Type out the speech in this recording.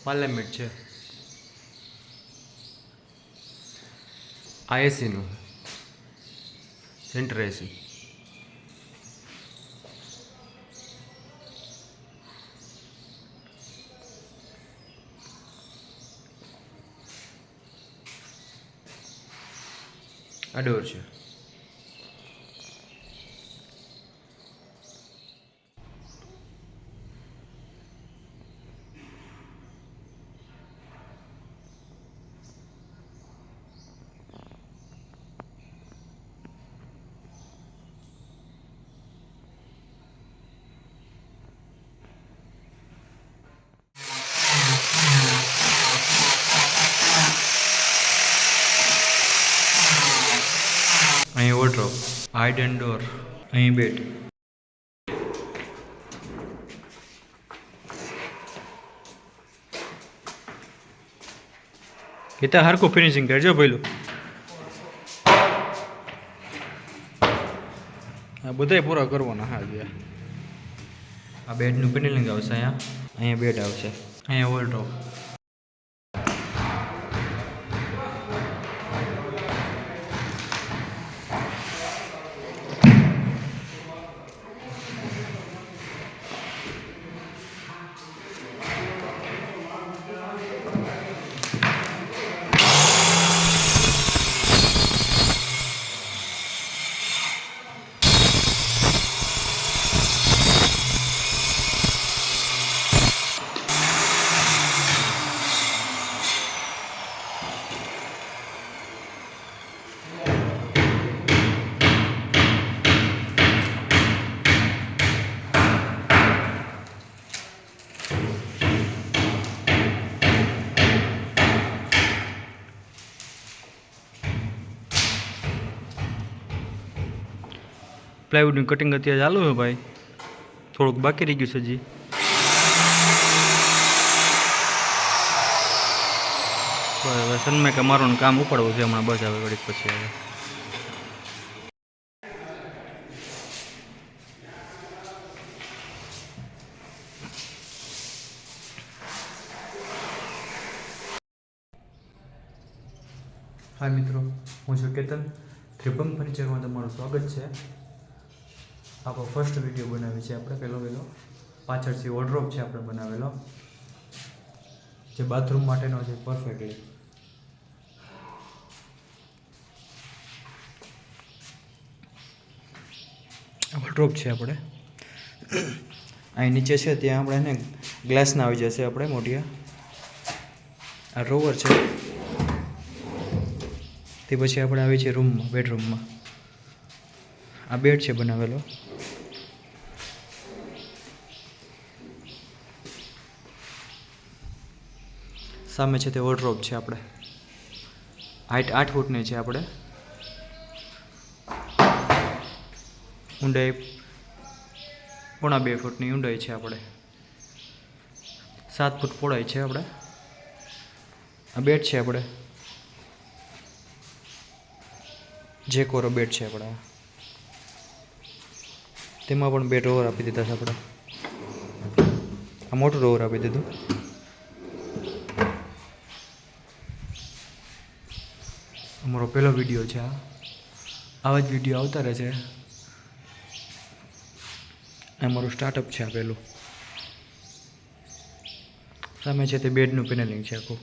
parliament છે આ એસીનું centre એસી આ ડોર છે અહીં વોર્ડરોબ હાઇડ એન્ડ ડોર અહીં બેડ કેતા હરખું ફિનિશિંગ કરજો પેલું આ બધાય પૂરા કરવાના હા ગયા આ બેડનું પેનલિંગ આવશે અહીંયા બેડ આવશે અહીંયા વોર્ડરોબ પ્લાયવુડની કટિંગ અત્યારે ચાલુ છે ભાઈ થોડુંક બાકી રહી ગયું છે હજી બરાબર સનમાઇકા મારવાનું કામ ઉપાડવું છે હમણાં બસ આવે ઘડીક પછી આવે હાય મિત્રો હું છું કેતન ત્રિભંગ ફર્નિચરમાં તમારું સ્વાગત છે આપણો ફર્સ્ટ વિડીયો બનાવી છે આપણે પહેલો પાછળથી વોર્ડરોબ છે આપણે બનાવેલો જે બાથરૂમ માટેનો છે પરફેક્ટલી વોર્ડરોબ છે આપણે અહીં નીચે છે ત્યાં આપણે એને ગ્લાસના આવી જશે આપણે મોટિયા આ ડ્રોવર છે તે પછી આપણે આવી છે રૂમમાં બેડરૂમમાં આ બેડ છે બનાવેલો સામે છે તે વોર્ડરોબ છે આપણે હાઈટ 8 ફૂટની છે આપણે ઊંડાઈ 1.5 ફૂટની ઊંડાઈ છે આપણે 7 ફૂટ પહોળાઈ છે આપણે આ બેડ છે આપણે જે કોરો બેડ છે આપણે તેમાં પણ 2 ડ્રોવર આપી દીધા છે આપણે આ મોટું ડ્રોવર આપી દીધું અમારો પહેલો વિડીયો છે આવા જ વિડીયો આવતા રહે છે અમારું સ્ટાર્ટઅપ છે આ પહેલું સામે છે તે બેડનું પેનલિંગ છે આખું